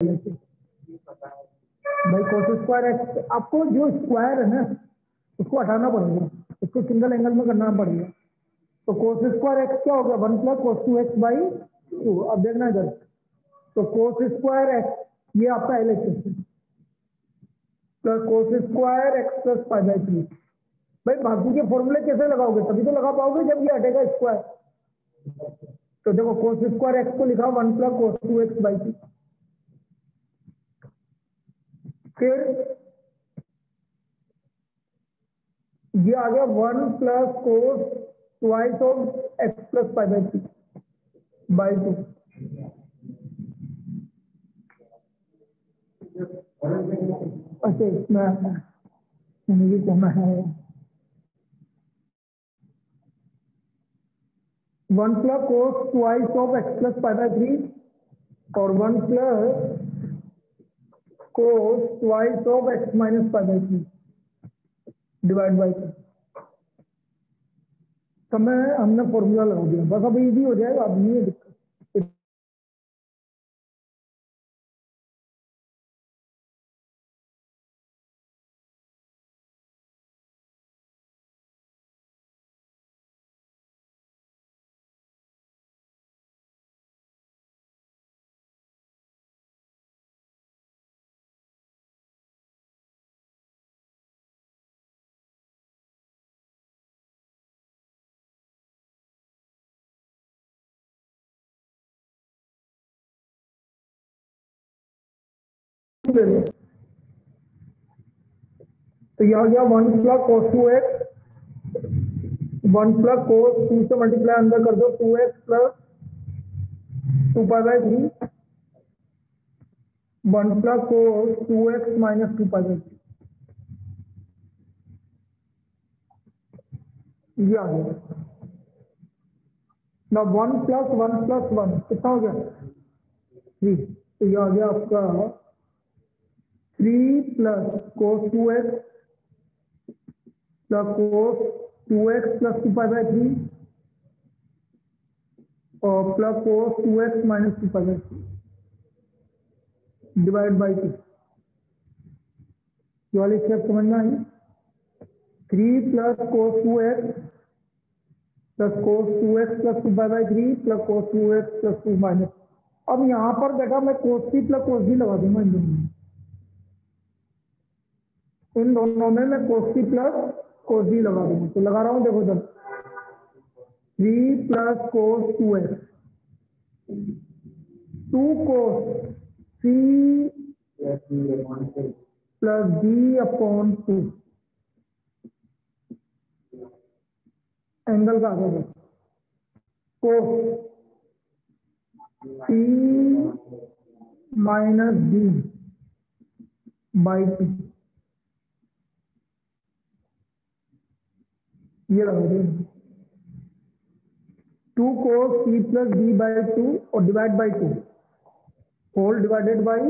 भाई कोस square x, आपको जो स्क्वायर है ना उसको हटाना पड़ेगा, उसको सिंगल एंगल में करना पड़ेगा। तो कोस स्क्वायर एक्स क्या हो गया, 1 + cos 2x बाई 2। अब देखना इधर, तो कोस स्क्वायर एक्स ये आपका L x plus cos square x plus pi by 3। भाई बाकी के फॉर्मूले कैसे लगाओगे, तभी तो लगा पाओगे जब ये हटेगा स्क्वायर। तो देखो कोस स्क्वायर एक्स को लिखा 1 + cos 2x बाई 2। फिर ये आ गया 1 + cos twice of x plus pi by 3 by 2। अच्छा इसमें मुझे कहना है 1 + cos twice of x plus pi by 3 और 1 + cos twice of x minus pi by 3 divide by 2। समय हमने फॉर्मूला लगा दिया, बस अब इजी हो जाएगा, अब नहीं है दिक्कत। तो यह आ गया 1 + cos 2x, 1 + cos 2 से मल्टीप्लाई अंदर कर दो 2x plus 2 pi by 3, 1 + cos 2x minus 2 pi by 3। ये आ गया ना 1 + 1 + 1 कितना हो गया 3। तो ये आ गया आपका 3 + cos 2x plus cos 2x plus 2 pi by 3 और plus cos 2x minus 2 pi by 3 divide by 2। ये वाली स्टेप समझना है। 3 + cos 2x plus cos 2x plus 2 pi by 3 plus cos 2x plus 2 minus. अब यहाँ पर बेटा मैं cos c plus cos d लगा दूंगा इन दोनों में मैं cos c plus cos d लगा दूंगा। तो लगा रहा हूँ, देखो जब 3 + cos 2x 2 cos c plus d upon 2 angle का आ गया cos c minus d by 2। ये लगा दो 2 cos c plus d by 2 और divide by 2 whole divided by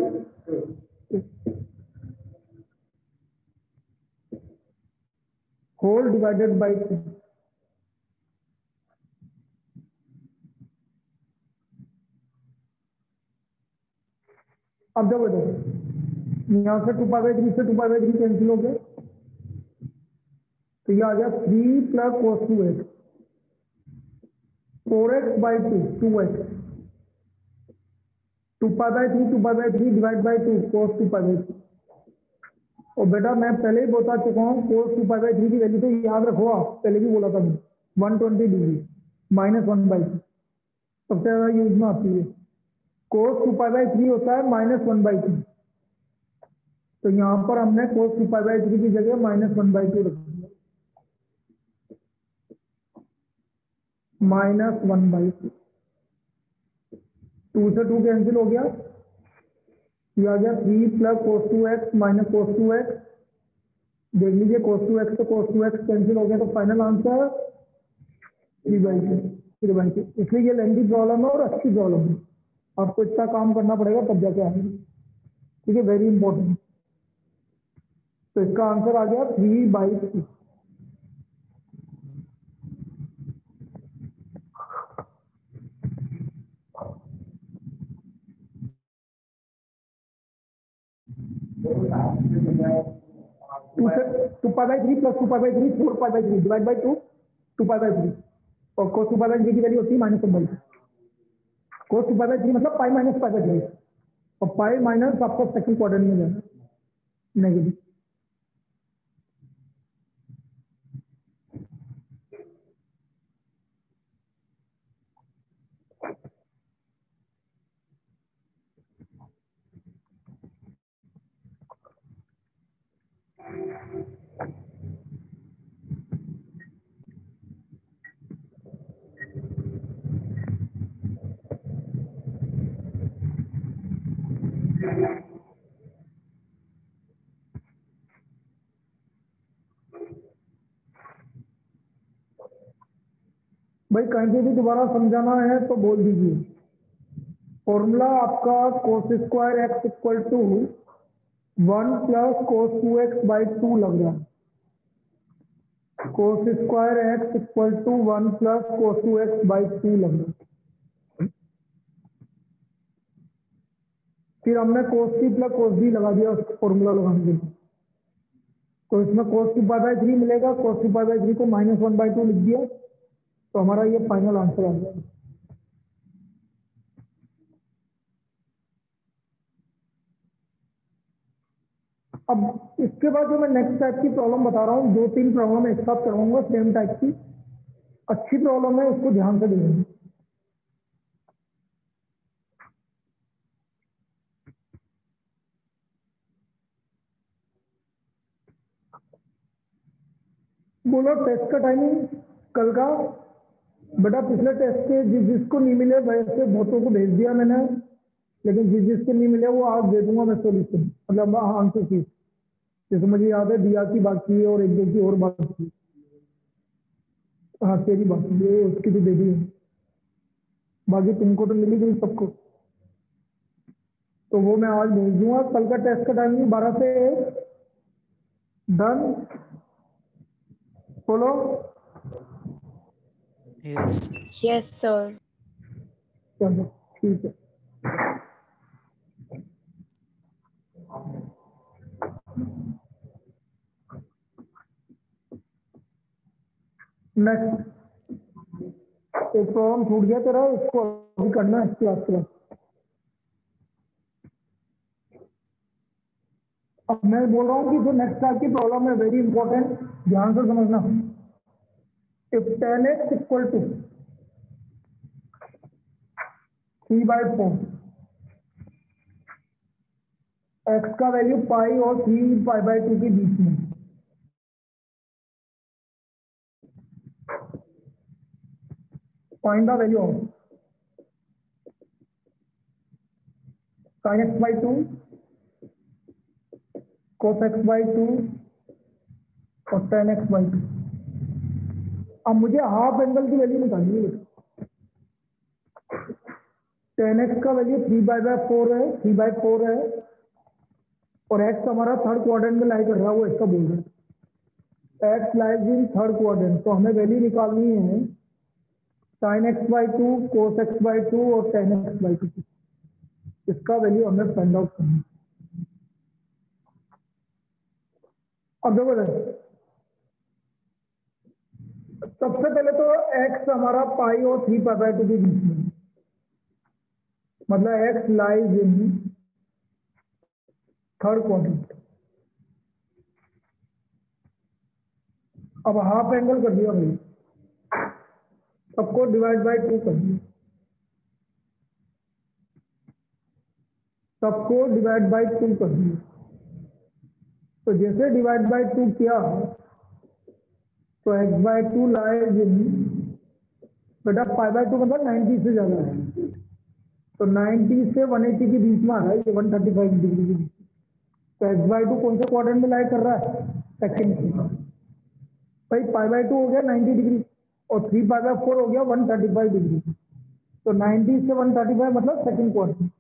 whole divided by 2। अब देखो यहाँ से 2 पाई बाई 3 से 2 पाई बाई 3 कैंसिल हो गए, तो ये आ गया 3 + cos 2x 4x by 2 2x 2 pi by 3 2 pi by 3 divide by 2 cos 2 pi by 3। और बेटा मैं पहले ही बता चुका हूँ cos 2 पाई बाई 3 की वैल्यू तो याद रखो, आप पहले भी बोला था 120 डिग्री -1/2 सबसे ज्यादा यूज में आती है। cos 2 पाई बाई 3 होता है -1/2। तो यहाँ पर हमने cos 2 पाई बाई 3 की जगह -1/2 रख दिया, -1/2। 2 से 2 कैंसिल हो गया, ये आ गया 3 + cos 2x minus cos 2x। देख लीजिए cos 2x से cos 2x कैंसिल हो गया, तो फाइनल आंसर 3/2 3/2। इसलिए ये लेंथी प्रॉब्लम है और अच्छी प्रॉब्लम है, आपको इतना काम करना पड़ेगा तब जाके आएगी। ठीक है, वेरी इंपॉर्टेंट। तो इसका आंसर आ गया 3/2। 2 pi by 3 plus 2 pi by 3 4 pi by 3 divide by 2 2 pi by 3 और cos 2 पाई बाई 3 की वैल्यू होती है -1/2। cos 2 पाई बाई 3 मतलब पाई माइनस पाई बाई 3 और पाई माइनस आपको सेकंड क्वाड्रेंट में जाना नेगेटिव। भाई कहीं पे भी दोबारा समझाना है तो बोल दीजिए। फॉर्मूला आपका cos square x equal to 1 plus cos 2x by 2 लग रहा है। cos square x equal to 1 plus cos 2x by 2 लग रहा है। फिर हमने cos c plus cos b लगा दिया उस फॉर्मूला लगाने के लिए, तो इसमें cos 2 पाई बाई 3 मिलेगा। cos 2 पाई बाई 3 को -1/2 लिख दिया तो हमारा ये फाइनल आंसर आ जाएगा। अब इसके बाद जो मैं नेक्स्ट टाइप की प्रॉब्लम बता रहा हूँ, 2-3 प्रॉब्लम एक साथ करवाऊंगा सेम टाइप की, अच्छी प्रॉब्लम है, उसको ध्यान से देखेंगे। बोलो टेस्ट का टाइमिंग कल का। बेटा पिछले टेस्ट के जिसको नहीं मिले वैसे बहुतों को भेज दिया मैंने, लेकिन जिसको नहीं मिले वो आज दे दूंगा मैं सोल्यूशन, मतलब आंसर शीट। जैसे मुझे याद है दिया की बाकी है और एक दो की और बाकी है। हाँ तेरी बाकी है, उसकी तो दे दी है, बाकी तुमको तो मिली गई सबको, तो वो मैं आज भेज दूंगा। कल का टेस्ट का टाइमिंग 12 से 1। डन बोलो। Yes sir. चलो ठीक है। नेक्स्ट एक प्रॉब्लम छूट गया तेरा, उसको अभी करना है इसके बाद। अब मैं बोल रहा हूँ कि जो नेक्स्ट टाइप की प्रॉब्लम है वेरी इंपॉर्टेंट, ध्यान से समझना। If tan x equal to 3/4, x का वैल्यू पाई और 3 पाई बाई 2 के बीच में, find the value of sin x by 2, cos x by 2 और tan x बाई 2। अब मुझे हाफ एंगल की वैल्यू निकालनी है। tan x का वैल्यू 3/4 है, 3/4 है, और x हमारा थर्ड क्वाड्रेंट में लाई कर रहा है, वो इसका बोल रहा है x lies in third quadrant. तो हमें वैल्यू निकालनी है sin x by 2, cos x by 2 और tan x बाई 2। इसका वैल्यू हमें फाइंड आउट करना है। अब देखो सबसे पहले तो x हमारा पाई और 3 पाई बाई 2 के बीच में, मतलब x lies in third quadrant. अब हाफ एंगल कर दिया भाई, सबको डिवाइड बाई 2 कर दिया, सबको डिवाइड बाई 2 कर दिया। तो जैसे डिवाइड बाई 2 किया तो x बाई 2 लाइज इन, बेटा पाई बाई 2 मतलब 90 से ज्यादा है, तो 90 से 180 के बीच में आ रहा है, ये 135 डिग्री के बीच। तो x बाई 2 कौन से क्वाड्रेंट में लाई कर रहा है? सेकंड में। भाई पाई बाई 2 हो गया 90 डिग्री और 3 पाई बाई 4 हो गया 135 डिग्री। तो 90 से 135 मतलब सेकंड क्वाड्रेंट।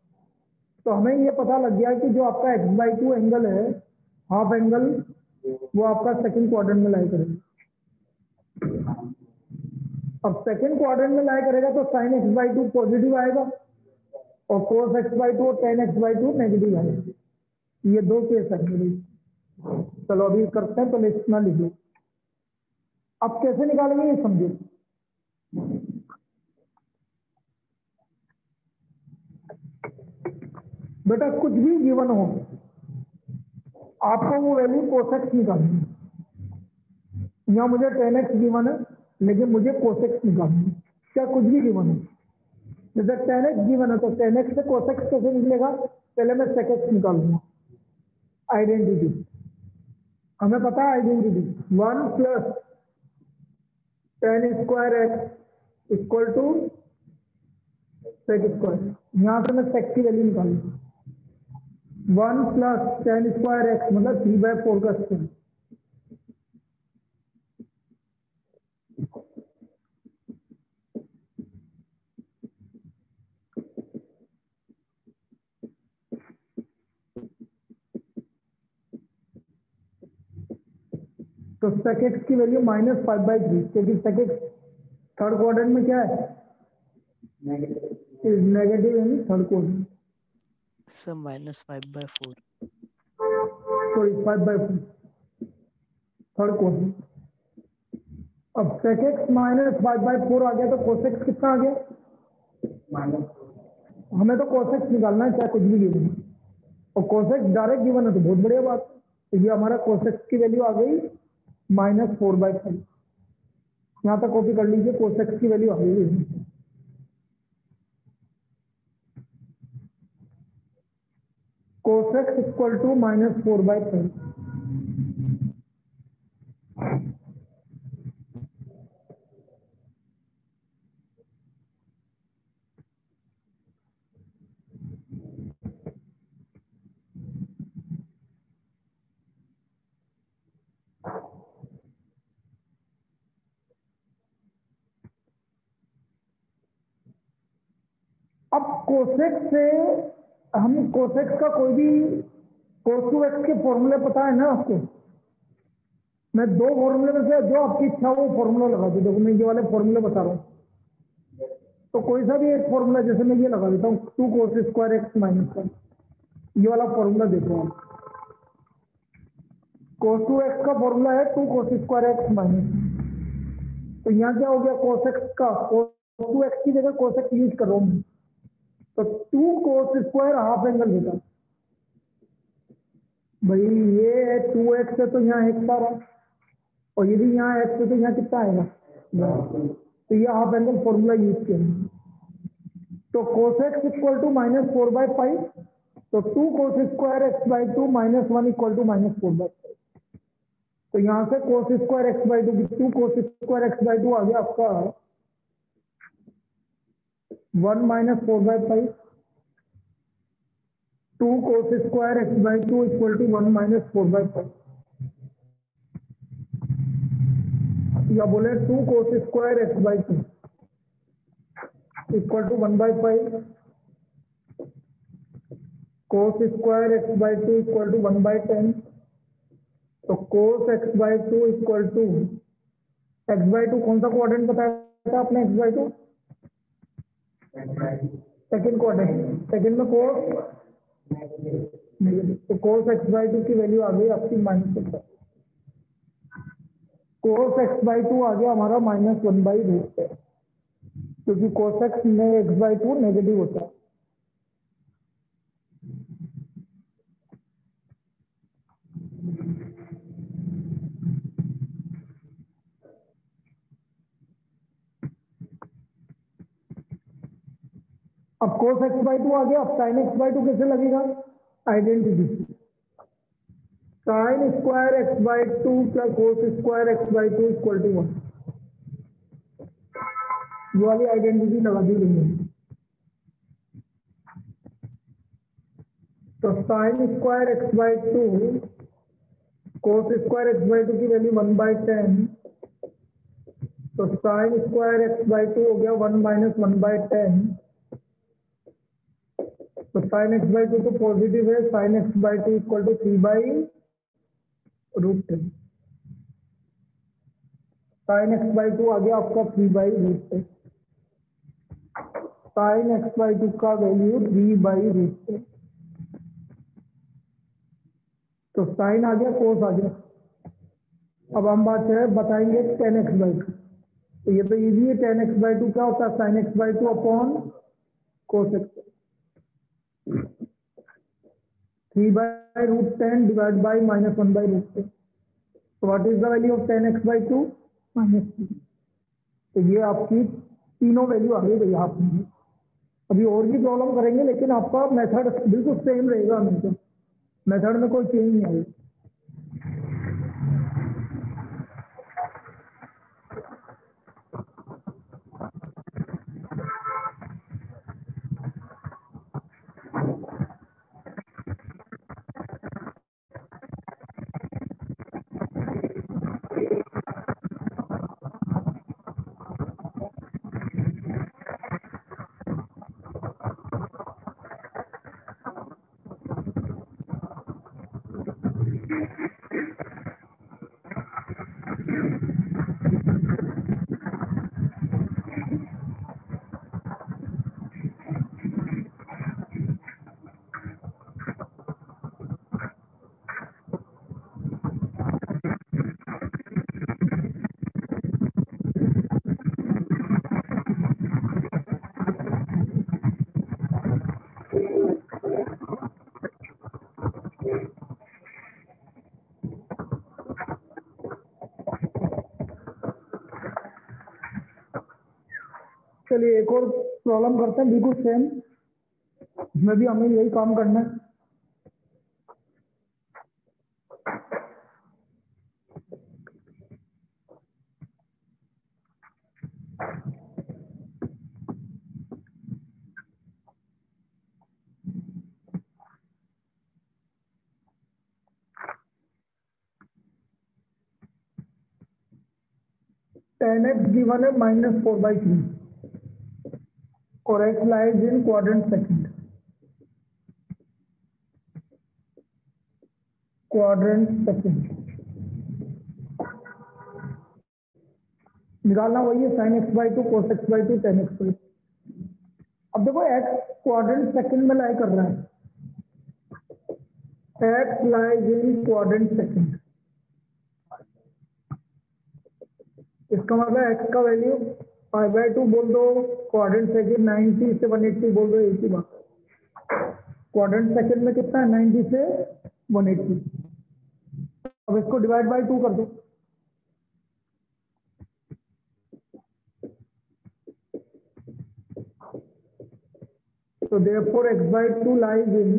तो हमें ये पता लग गया कि जो आपका x बाई 2 एंगल है, हाफ एंगल, वो आपका सेकंड क्वाड्रेंट में लाई करेगा। अब सेकंड क्वाड्रेंट में लाई करेगा तो sin x बाई 2 पॉजिटिव आएगा और cos x बाई 2 और tan x बाई 2 नेगेटिव आएगा। ये दो केस है मेरी। चलो अभी करते हैं, पहले इतना लिख लो। अब कैसे निकालेंगे ये समझो। बेटा कुछ भी गिवन हो, आपको वो वैल्यू कोसेक्स निकालनी है। यहाँ मुझे 10x गिवन है, लेकिन मुझे कोसेक्स निकालनी है। क्या कुछ भी गिवन है, जैसे 10x गिवन है तो 10x से कोसेक्स कैसे निकलेगा, पहले मैं सेकेक्स निकालूंगा। आइडेंटिटी हमें पता है, identity 1 plus 10 square x equal to sec square. यहाँ से मैं सेक की वैल्यू निकालूंगा। 1 प्लस 10 स्क्वायर एक्स मतलब 3/4 का स्क्वायर। तो sec x की वैल्यू -5/3, क्योंकि sec x थर्ड क्वाड्रेंट में क्या है, नेगेटिव यानी third quadrant. Sir -5/4 sorry 5/4 third quadrant. अब sec x -5/4 आ गया तो cos x कितना आ गया, हमें तो cos x निकालना है, चाहे कुछ भी गिवन है। और cos x डायरेक्ट गिवन है तो बहुत बढ़िया बात है। तो ये हमारा cos x की वैल्यू आ गई -4/5। यहाँ तक कॉपी कर लीजिए, cos x की वैल्यू आ गई। cos x equal to -4/5। अब कोसेक से हम कोसेक का कोई भी cos 2x के फॉर्मूले पता है ना आपको। मैं दो फॉर्मूले में से जो आपकी इच्छा हो वो फॉर्मूला लगा दो। देखो मैं ये वाले फॉर्मूले बता रहा हूँ, तो कोई सा भी एक फॉर्मूला, जैसे मैं ये लगा देता हूँ 2 cos स्क्वायर एक्स माइनस 1, ये वाला फॉर्मूला देखो आप। cos 2x का फॉर्मूला है 2 cos स्क्वायर एक्स माइनस 1। तो यहाँ क्या हो गया, cos x का cos 2x की जगह cos x यूज कर रहा हूँ, तो 2 cos स्क्वायर हाफ एंगल देगा। भाई ये 2x है तो यहाँ x आ रहा, और यदि यहाँ x है तो यहाँ कितना आएगा, तो ये हाफ एंगल फॉर्मूला यूज किया। तो cos x इक्वल टू -4/5, तो 2 cos square x/2 -1 equal to -4/5। तो यहाँ से cos square x/2 2 cos square x/2 आ गया आपका 1 -4/5। 2 cos square x/2 equal to 1 -4/5, या बोले 2 cos square x/2 equal to 1/5, cos square x/2 equal to 1/10। तो cos x/2 equal to x/2 कौन सा क्वाड्रेंट बताया था आपने, x/2 सेकंड क्वाड्रेंट, सेकंड में cos, तो cos x/2 की वैल्यू आ गई आपकी -1। cos x/2 आ गया हमारा -1/√, क्योंकि cos x में x/2 नेगेटिव होता है। अब cos x/2 आ गया, अब sin x/2 कैसे लगेगा, identity sin square x/2 plus cos square x/2 equal to 1, ये वाली आइडेंटिटी लगा दी गई है। तो sin square x/2 cos square x/2 की वैल्यू 1/10, तो sin स्क्वायर x/2 हो गया 1 - 1/10। तो sin x/2 तो पॉजिटिव है, sin x/2 equal to 3/√3। sin x/2 आ गया आपका 3/√3। sin x/2 का वैल्यू 3/√3। तो साइन आ गया, कोस आ गया। अब हम बात है बताएंगे tan x/2। तो ये तो इजी है, tan x/2 क्या होता है, sin x/2 upon cos x। 3/√10 divide by -1/√10। तो what is the value of tan x/2? -3। तो ये आपकी तीनों वैल्यू आ गई भैया आपने। अभी और भी प्रॉब्लम करेंगे, लेकिन आपका मेथड बिल्कुल सेम रहेगा हमेशा, मेथड में कोई चेंज नहीं आएगा। चलिए एक और प्रॉब्लम करते हैं बिल्कुल सेम, इसमें भी हमें यही काम करना है। tan x given है -4/3 और x lies in quadrant second। निकालना वही है sin x/2 cos x/2 tan x/2। अब देखो x क्वाड्रेंट सेकंड में लाई कर रहा है, x लाइज इन क्वाड्रेंट सेकंड। इसका मतलब x का वैल्यू π/2 बोल दो, क्वाड्रेंट सेकंड 90 से 180 बोल दो, एक ही बात। क्वाड्रेंट सेकंड में कितना है, 90 से 180। अब इसको डिवाइड बाय 2 कर दो। तो therefore x/2 lies in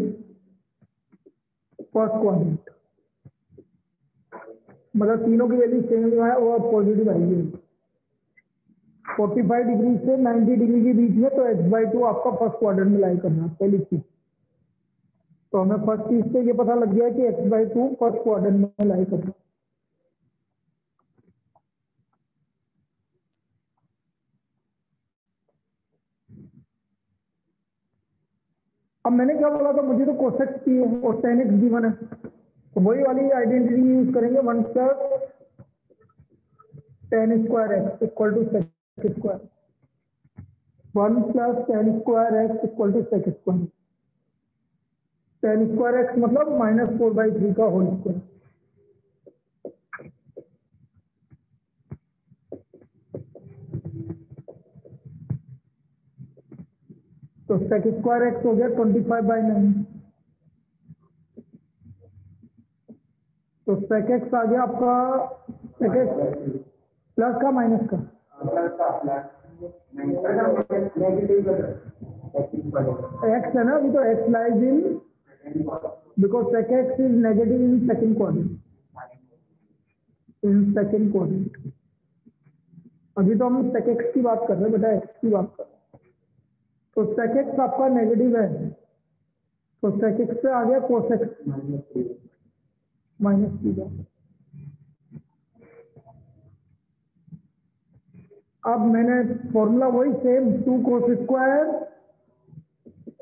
first quadrant. मतलब तीनों की वैल्यू सेम है और पॉजिटिव आएगी। 45 डिग्री से 90 डिग्री के बीच में, तो x/2 आपका फर्स्ट क्वाड्रेंट में लाई करना है, पहली चीज। तो हमें फर्स्ट चीज से ये पता लग गया कि x/2 फर्स्ट क्वाड्रेंट में लाई करना। अब मैंने क्या बोला था, मुझे तो कोसेक की है और tan x गिवन है, तो वही वाली आइडेंटिटी यूज करेंगे। 1 + tan square x equal to sec square. 1 + tan square x equal to sec square. tan square x मतलब -4/3 का होल स्क्वायर। तो sec स्क्वायर x हो गया 25/9। तो sec x आ गया आपका, sec x प्लस का माइनस का, x है ना, अभी तो x lies in, because sec x is negative in second quadrant, in second quadrant. अभी तो हम sec x की बात कर रहे हैं बेटा, x की बात कर रहे हैं। तो sec x आपका नेगेटिव है, तो sec x से आ गया cos x -3। अब मैंने फॉर्मूला वही same, 2 cos square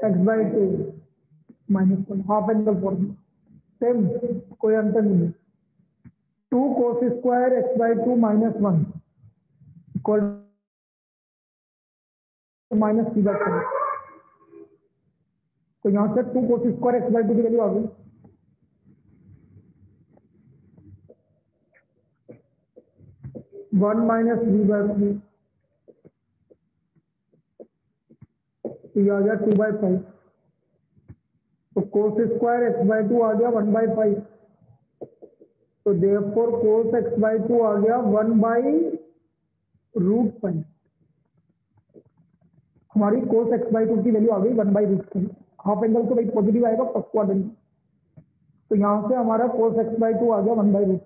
x/2 -1, half angle formula same, कोई अंतर नहीं है। 2 cos स्क्वायर x/2 -1 इक्वल -3/4। तो यहाँ से 2 cos स्क्वायर x/2 की वैल्यू आ गई। 1 माइनस बी बाई 3, तो ये आ गया 2/5। तो कोस स्क्वायर एक्स बाई 2 आ गया 1/5। तो देयरफॉर कोस एक्स बाई 2 आ गया 1/√5। हमारी कोस एक्स बाई 2 की वैल्यू आ गई 1/√5। हाफ एंगल तो भाई पॉजिटिव आएगा फर्स्ट क्वाड्रेंट में, तो यहां से हमारा कोस एक्स बाई 2 आ गया 1/√5।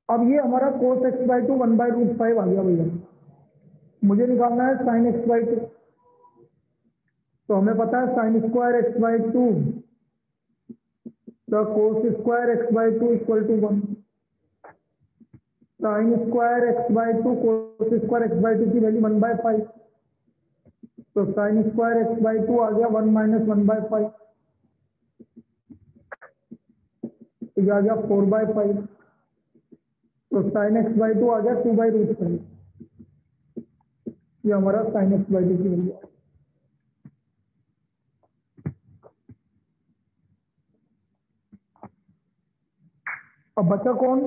अब ये हमारा कोस एक्स बाई 2 1/√5 आ गया भैया। मुझे निकालना है साइन एक्स बाई 2। तो हमें पता है sine square x by 2 the cos square x by 2 equal to 1। Sine square x by 2 cos square x by 2 की वैल्यू 1/5। तो साइन स्क्वायर एक्स बाई 2 आ गया 1 माइनस 1/5, तो यह आ गया 4/5। तो साइन एक्स बाई 2 आ गया 2/√5। ये हमारा साइन एक्स बाई 2 की वैल्यू है। अब बचा कौन?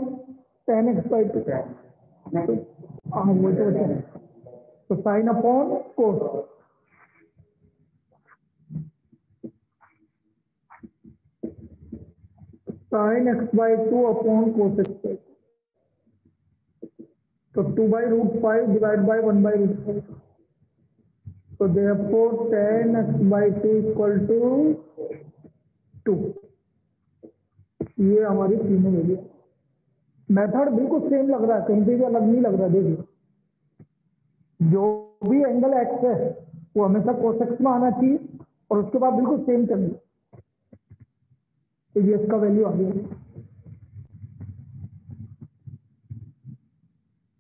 tan x by 2। हाँ वो तो बचा। तो sine upon cos, sine x by 2 upon cos x by 2। तो 2/√5 डिवाइड बाई 1/√5। तो therefore tan x by 2 equal to 2। ये हमारी तीनों वैल्यू। मेथड बिल्कुल सेम लग रहा है, कहीं पे भी अलग नहीं लग रहा। देखिए जो भी एंगल एक्स है वो हमेशा कोस एक्स में आना चाहिए और उसके बाद बिल्कुल सेम करना। तो ये इसका वैल्यू आ गया।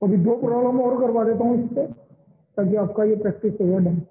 अभी 2 प्रॉब्लम और करवा देता हूँ इससे, ताकि आपका ये प्रैक्टिस हो जाए done.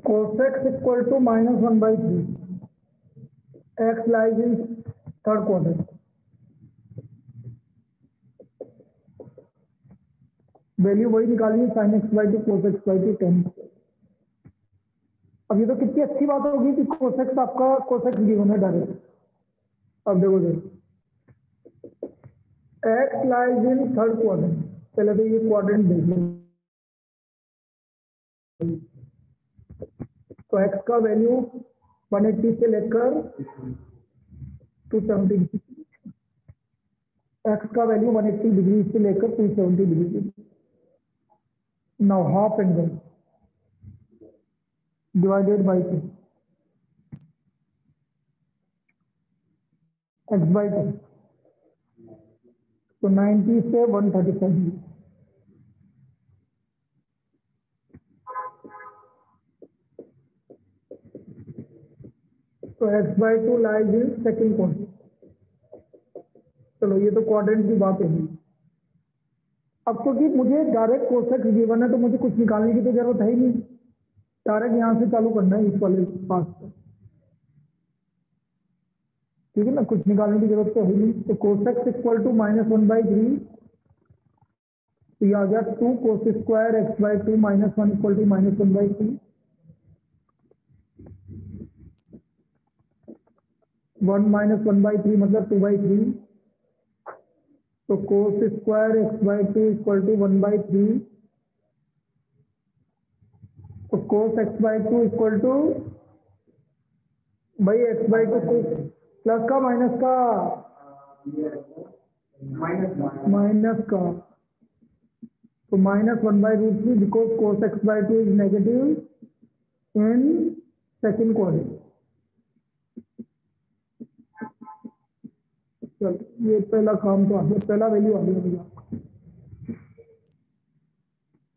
cos x equal to -1/3, x lies in third quadrant. Value वही निकालनी है, sine x by 2 cos x by 2 tan। अब ये तो कितनी अच्छी बात होगी कि कोस एक्स आपका कोस एक्स गिवन है डायरेक्ट। अब देखो x lies in third quadrant. पहले तो ये क्वाड्रेंट देख लो। तो एक्स का वैल्यू 180 से लेकर 270। एक्स का वैल्यू 180 डिग्री से लेकर 270 degree. Now half angle divided by 2, x by 2। तो 90 से 135 डिग्री। तो x by 2 lies in second quadrant. चलो ये तो क्वाड्रेंट की बात होगी। अब क्योंकि मुझे डायरेक्ट कोस एक्स गिवन है तो मुझे कुछ निकालने की तो जरूरत है ही नहीं, डायरेक्ट यहाँ से चालू करना है इस वाले पास से। ठीक है ना, कुछ निकालने की जरूरत तो है नहीं। तो कोस एक्स इक्वल टू -1/3। तो ये आ गया 2 cos square x by 2 -1 equal to -1/3। 1 - 1/3 मतलब 2/3। तो cos square x by 2 equal to 1/3। तो cos x by 2 equal to भाई एक्स बाई 2 प्लस का माइनस का माइनस का। तो -1/√3 because cos x by 2 is negative in second quadrant. चल ये पहला काम तो आ गया, पहला वैल्यू आ गया भैया।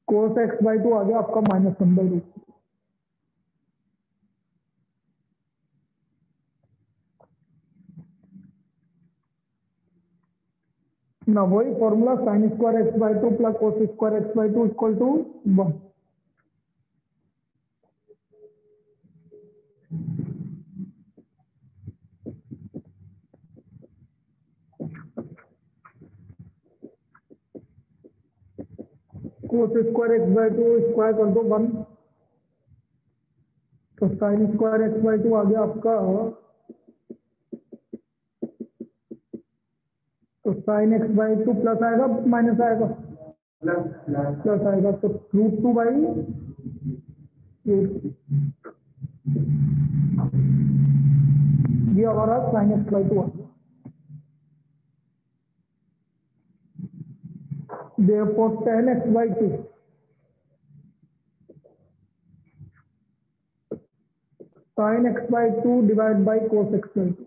कोस एक्स बाई टू आ गया आपका -1/√। ना वही formula sine square x by two plus cos square x by two equal to 1। Cos square x by two square कर दो 1, तो sine square x by two आ गया आपका, तो sine x by two plus आएगा माइनस आएगा, plus आएगा, तो √2 बाई ये हमारा साइन एक्स बाई टू आ गया। therefore tan x by 2 sin x by 2 divided by cos x by 2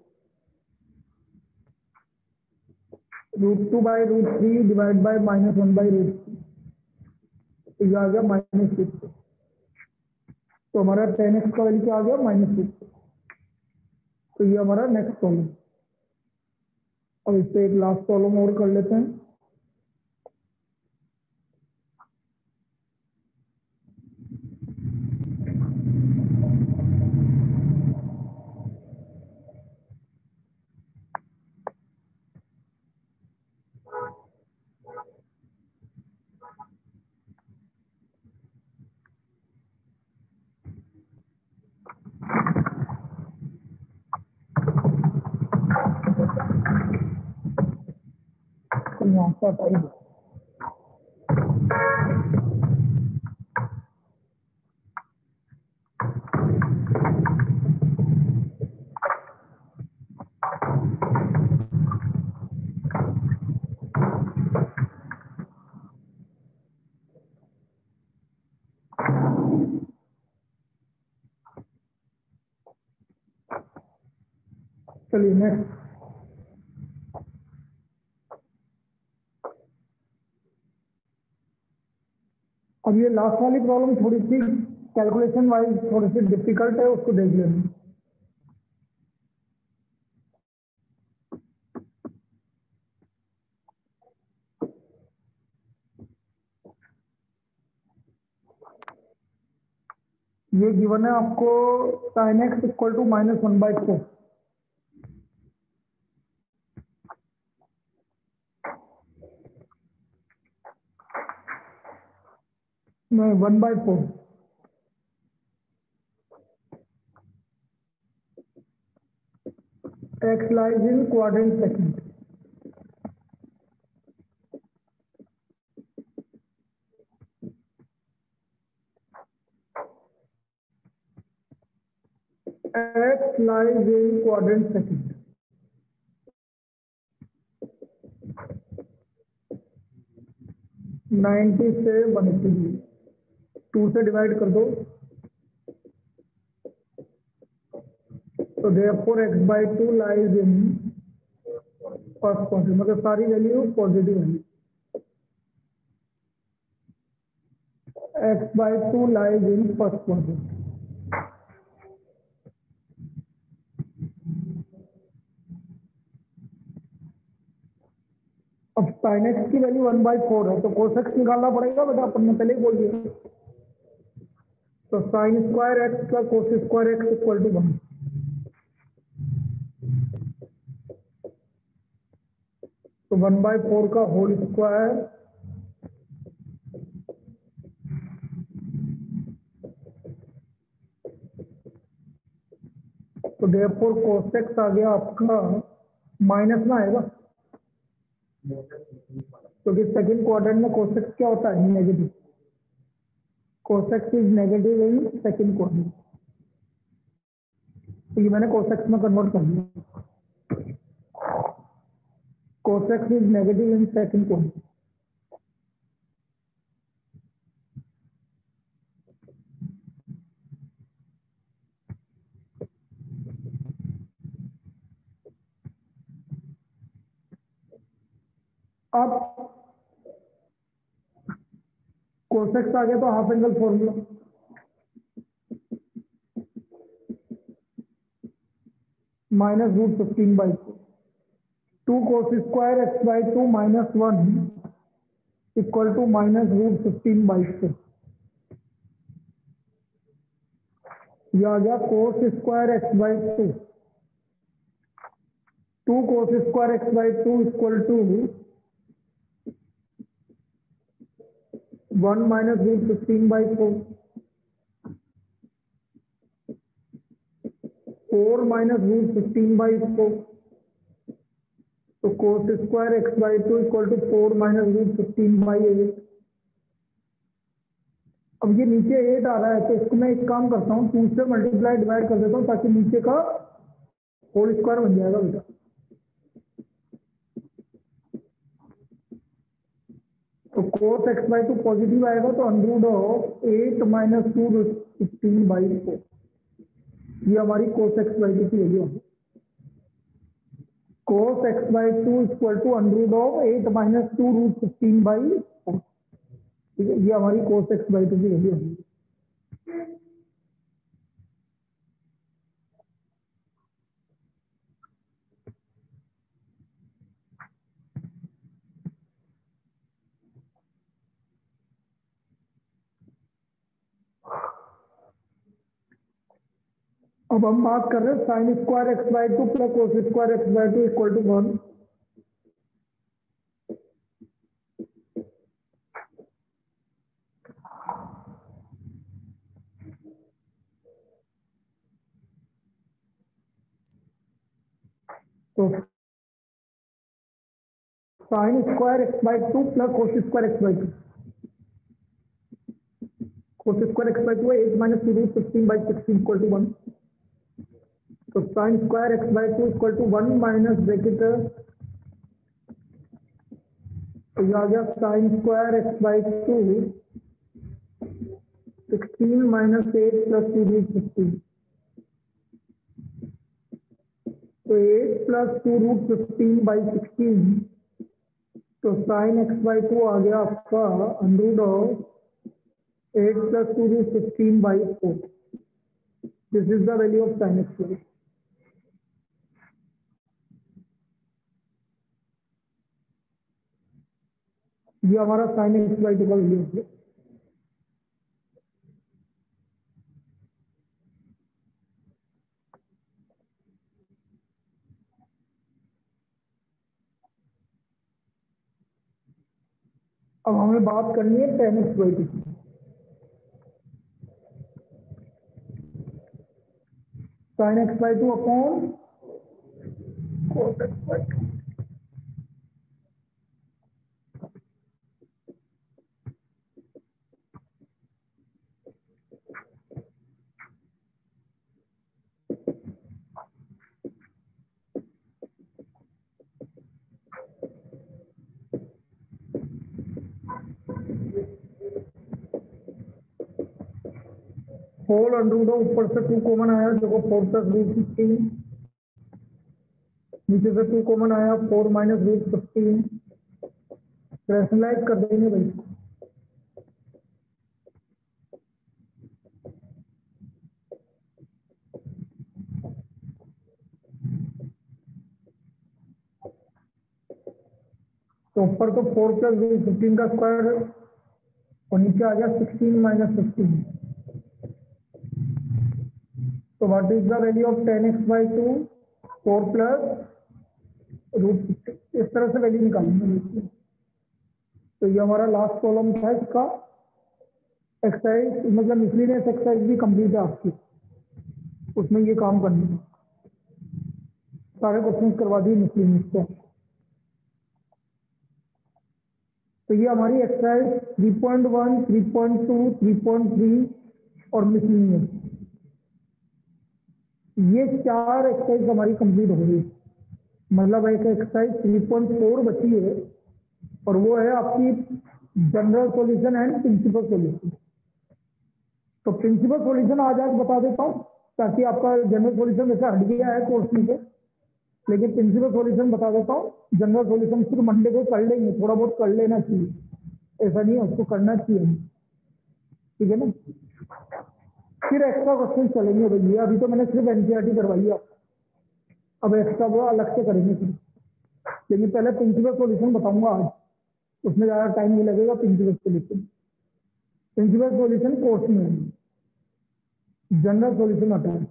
√2 by √3 divided by -1 by √3, तो ये आ गया -6। तो हमारा tan x का वैल्यू क्या आ गया -6। तो ये हमारा नेक्स्ट प्रॉब्लम। अब इससे एक लास्ट प्रॉब्लम और कर लेते हैं। तो यहाँ से हटाइए। चलिए नेक्स्ट। अब ये लास्ट वाली प्रॉब्लम थोड़ी सी कैलकुलेशन वाइज थोड़ी सी डिफिकल्ट है, उसको देख लेना। ये गिवन है आपको sin x इक्वल टू -1/4। नहीं 1/4। x lies in quadrant second। x lies in quadrant second। Ninety से 180 2 से डिवाइड कर दो, तो therefore x by 2 lies in first quadrant, मतलब सारी value positive value. x by 2 lies in first quadrant. अब sin x की वैल्यू 1/4 है, तो cos x निकालना पड़ेगा बेटा, अपन ने पहले ही बोल दिया। तो sin square x plus cos square x equal to 1। तो 1/4 का होल स्क्वायर तो therefore cos x आ गया आपका माइनस में आएगा, क्योंकि सेकंड क्वाड्रेंट में cos x क्या होता है negative. cos x is negative in second quadrant, तो ये मैंने cos x में कन्वर्ट कर दिया। cos x is negative in second quadrant. अब कोसेक्स आ गया तो half angle formula -√15/2 2 cos square x by 2 -1 equal to -√15/2 ये आ गया cos square x by 2 2 cos square x by 2 equal to 1 -√15/4 4 -√15/4 तो cos square x by 2 equal to 4 -√15/8 अब ये नीचे 8 आ रहा है तो इसको मैं एक काम करता हूँ 2 से मल्टीप्लाई डिवाइड कर देता हूँ ताकि नीचे का होल स्क्वायर बन जाएगा बेटा। तो cos x by 2 पॉजिटिव आएगा तो √8 - 2√15/4 ये हमारी cos x by 2 की वैल्यू है। cos x by 2 equal to √8 - 2√15/4 ठीक है, ये हमारी cos x by 2 की वैल्यू है। अब हम बात कर रहे हैं sine square x by 2 plus cos square x by 2 equal to 1। तो sine square x by 2 plus cos square x by 2 cos square x by 2 है 8 माइनस 2√15/16 इक्वल टू 1। तो sine square x by 2 equal to 1 minus bracket तो ये आ गया sine square x by 2 16 minus 8 plus 2√15 तो 8 plus 2√15/16 तो sine x by 2 आ गया आपका √8 plus 2√15/4 this is the value of sine x by. ये हमारा साइन एक्स बाई 2 का वैल्यू है। अब हमें बात करनी है tan x बाई 2 की। Sine x by 2 upon cos x by 2 whole under ऊपर से 2 कॉमन आया देखो 4 प्लस √15 नीचे से 2 कॉमन आया 4 माइनस √15 रैशनलाइज कर देंगे भाई। तो ऊपर तो 4 प्लस √15 का स्क्वायर और नीचे आ गया 16 माइनस 15 तो what is the value of tan x by 2 4 plus √15 इस तरह से वैल्यू निकालेंगे। तो ये हमारा लास्ट कॉलम था इसका एक्सरसाइज मतलब मिसलिनियस एक्सरसाइज भी कंप्लीट है आपकी उसमें ये काम करना है सारे क्वेश्चन करवा दिए मिसलिनियस से। तो ये हमारी एक्सरसाइज 3.1 3.2 3.3 और मिसलिनियस ये 4 एक्सरसाइज हमारी कंप्लीट हो गई। मतलब एक एक्सरसाइज 3.4 बची है और वो है आपकी general solution and principal solution. तो प्रिंसिपल सॉल्यूशन आज बता देता हूँ ताकि आपका जनरल सॉल्यूशन वैसे हट गया है कोर्स में से लेकिन प्रिंसिपल सॉल्यूशन बता देता हूँ, जनरल सॉल्यूशन सिर्फ मंडे को कर लेंगे, थोड़ा बहुत कर लेना चाहिए, ऐसा नहीं है, उसको करना चाहिए, ठीक है ना। फिर एक्स्ट्रा क्वेश्चन चलेंगे भैया, अभी तो मैंने सिर्फ एनसीईआरटी करवाई है, अब एक्स्ट्रा वो अलग से करेंगे फिर, लेकिन पहले प्रिंसिपल सॉल्यूशन बताऊंगा आज, उसमें ज़्यादा टाइम नहीं लगेगा। प्रिंसिपल सॉल्यूशन कोर्स में, जनरल सॉल्यूशन आता है।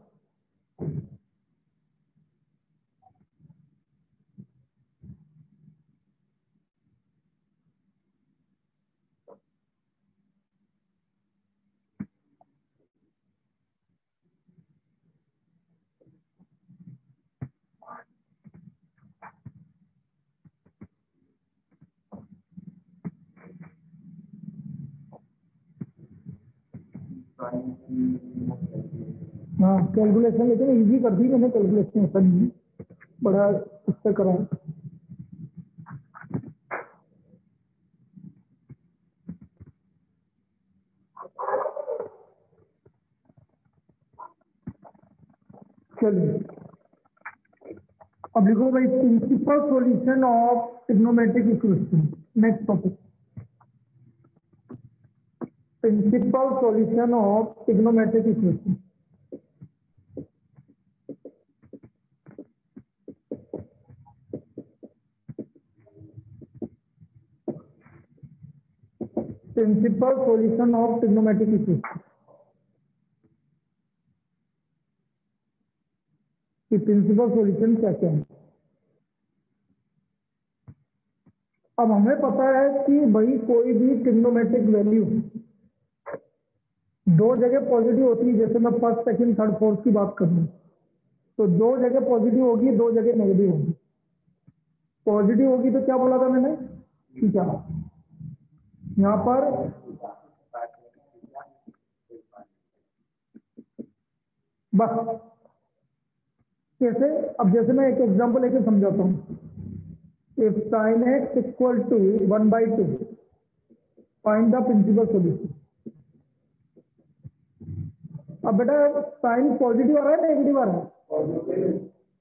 हाँ कैलकुलेशन, लेकिन इजी कर दी मैंने कैलकुलेशन, ऐसा नहीं बड़ा उससे करा। चलिए अब लिखो भाई, principal solution of trigonometric equation. Next topic, principal solution of trigonometric equation. Principal solution of trigonometric equation कि प्रिंसिपल सॉल्यूशन क्या क्या है। अब हमें पता है कि भाई कोई भी ट्रिग्नोमेट्रिक वैल्यू दो जगह पॉजिटिव होती है, जैसे मैं फर्स्ट सेकंड थर्ड फोर्थ की बात करूं तो दो जगह पॉजिटिव होगी, दो जगह नेगेटिव होगी। पॉजिटिव होगी तो क्या बोला था मैंने, थीटा। यहाँ पर बस कैसे, अब जैसे मैं एक एग्जांपल लेके समझाता हूँ। If sin x equal to 1/2, find the principal solution. अब बेटा साइन पॉजिटिव आ रहा है नेगेटिव आ रहा है,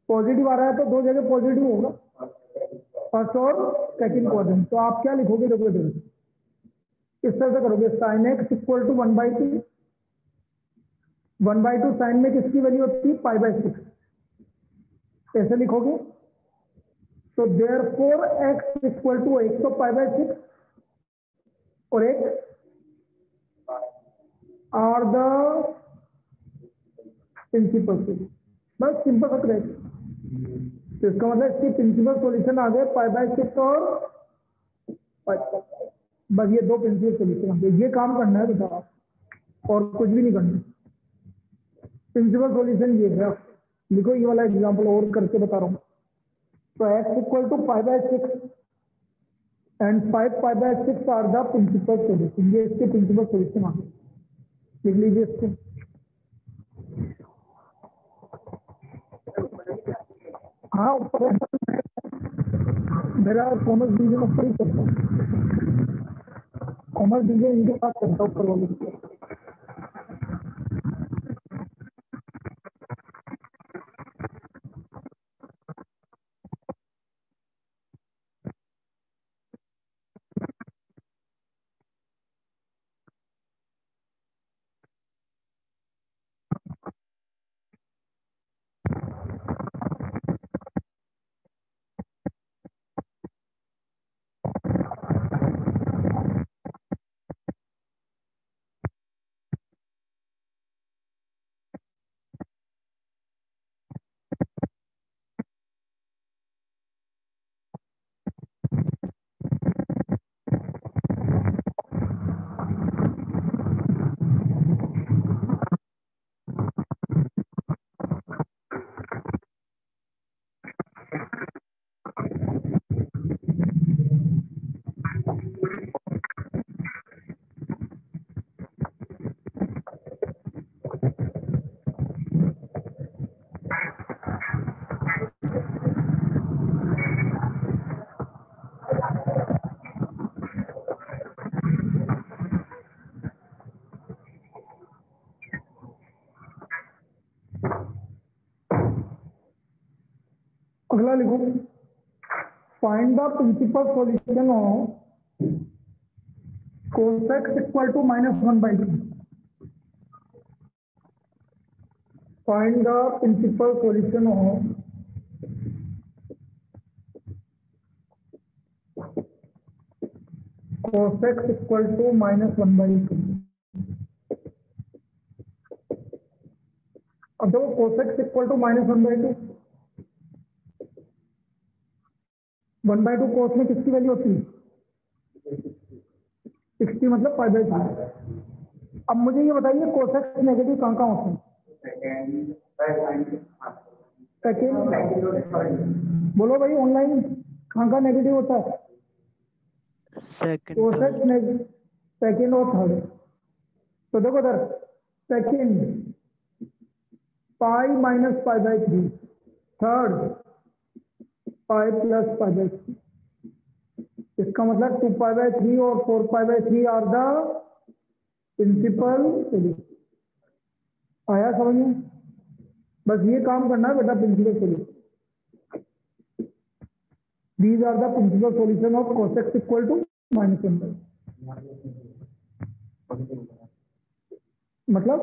पॉजिटिव आ रहा है तो दो जगह पॉजिटिव होगा, फर्स्ट और सेकंड क्वाड्रेंट। तो आप क्या लिखोगे, देखो इस तरह से करोगे, sine x equal to 1/2, 1/2 sine में किसकी वैल्यू होती है, π/6, कैसे लिखोगे। तो देयरफॉर एक्स इक्वल टू, एक तो π/6 और एक आर द प्रिंसिपल सॉल्यूशन। बस सिंपल सा करेक्ट, तो इसका मतलब इसकी प्रिंसिपल सॉल्यूशन आ गए π/6 और बस ये दो प्रिंसिपल सॉल्यूशन आ गए। ये काम करना है बेटा, और कुछ भी नहीं करना। प्रिंसिपल सॉल्यूशन ये है, देखो ये वाला एग्जांपल और करके बता रहा हूँ। तो x equal to π/6 and 5π/6 are the principal solution, ये इसके प्रिंसिपल सॉल्यूशन आ गए। लिख लीजिए इसको। हाँ मेरा कॉमर्स डिवीजन ऊपर ही करता हूँ, कॉमर्स डिवीजन इनके साथ करता हूँ ऊपर वाले। अगला लिखो, find the principal solution of cos x equal to -1/2। Find the principal solution of cos x equal to -1/2। अब देखो cos x equal to -1/2, 1/2 cos में किसकी वैल्यू होती है? 60 मतलब π/3। अब मुझे ये बताइए cos x नेगेटिव कहाँ कहाँ होते हैं? सेकेंड, बोलो भाई ऑनलाइन, कहाँ कहाँ नेगेटिव होता है? Second, cos x negative second और थर्ड। तो देखो sir, second pi minus π/3, third pi plus π/3। इसका मतलब 2π/3 और 4π/3 आर द प्रिंसिपल सॉल्यूशन। आया समझ में? बस ये काम करना है बेटा, principal solution. These are the principal solution of cos x equal to -1/2। मतलब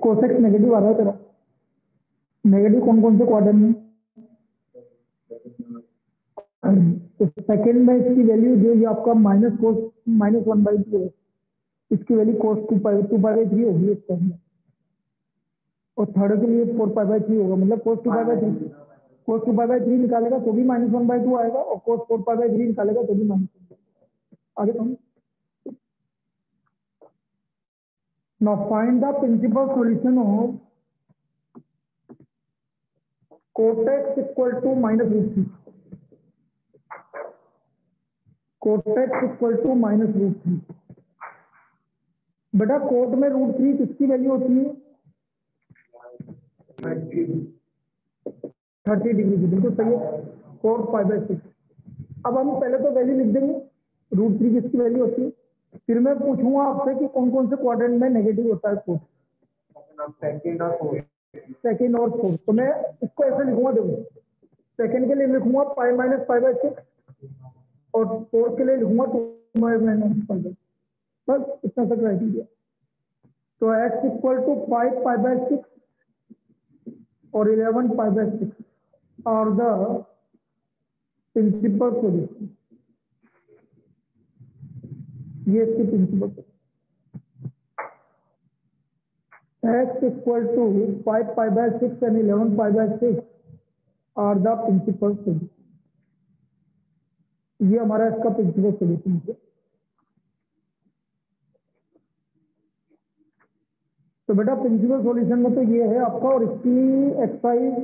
cos x नेगेटिव आ रहा है तेरा। नेगेटिव कौन कौन से क्वाड्रेंट में? तो सेकेंड में इसकी वैल्यू जो ये आपका -1/2 है, इसकी वैल्यू cos 2π/3 होगी इस टाइम में। और थर्ड के लिए 4π/3 होगा, मतलब cos 2π/3 निकालेगा तो भी -1/2 आएगा, और cos 4π/3 निकालेगा तो भी -1/2। आगे हम now find the principal solution of cos x equal to -√3। cos x equal to -√3। बेटा कोट में √3 किसकी वैल्यू होती है? 30 डिग्री की, बिल्कुल सही है। cos π/6। अब हम पहले तो वैल्यू लिख देंगे, √3 किसकी वैल्यू होती है। फिर मैं पूछूंगा आपसे कि कौन कौन से क्वाड्रेंट में नेगेटिव होता है कोट। सेकेंड और फोर्थ। तो मैं इसको ऐसे लिखूंगा, देखो सेकेंड के लिए लिखूंगा π-π/6, और फोर्थ के लिए लिखूंगा 2-5। बस इतना सा क्राइटेरिया। तो x इक्वल टू 5 π/6 और 11 π/6 आर द प्रिंसिपल सॉल्यूशन। ये इसकी principal x equal to 5 π/6 and 11 π/6 are the principal solution. ये हमारा इसका प्रिंसिपल सॉल्यूशन है। तो बेटा प्रिंसिपल सॉल्यूशन में तो ये है आपका, और इसकी एक्सरसाइज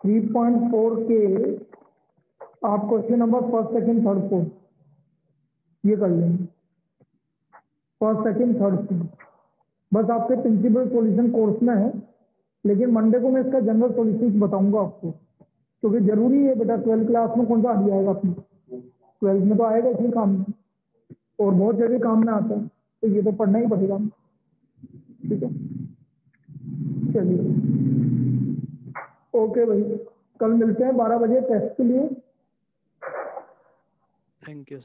3.4 के आप question number first second third fourth ये कर लेंगे। फर्स्ट सेकंड थर्ड फोर्थ बस आपके प्रिंसिपल सॉल्यूशन कोर्स में है, लेकिन मंडे को मैं इसका जनरल सॉल्यूशन बताऊंगा आपको, क्योंकि जरूरी है बेटा 12th क्लास में कौन सा आ जाएगा अपनी 12th में तो आएगा इसमें काम में, और बहुत जगह काम में आता है, तो ये तो पढ़ना ही पड़ेगा। ठीक है, चलिए ओके भाई, कल मिलते हैं 12 बजे टेस्ट के लिए। Thank you sir.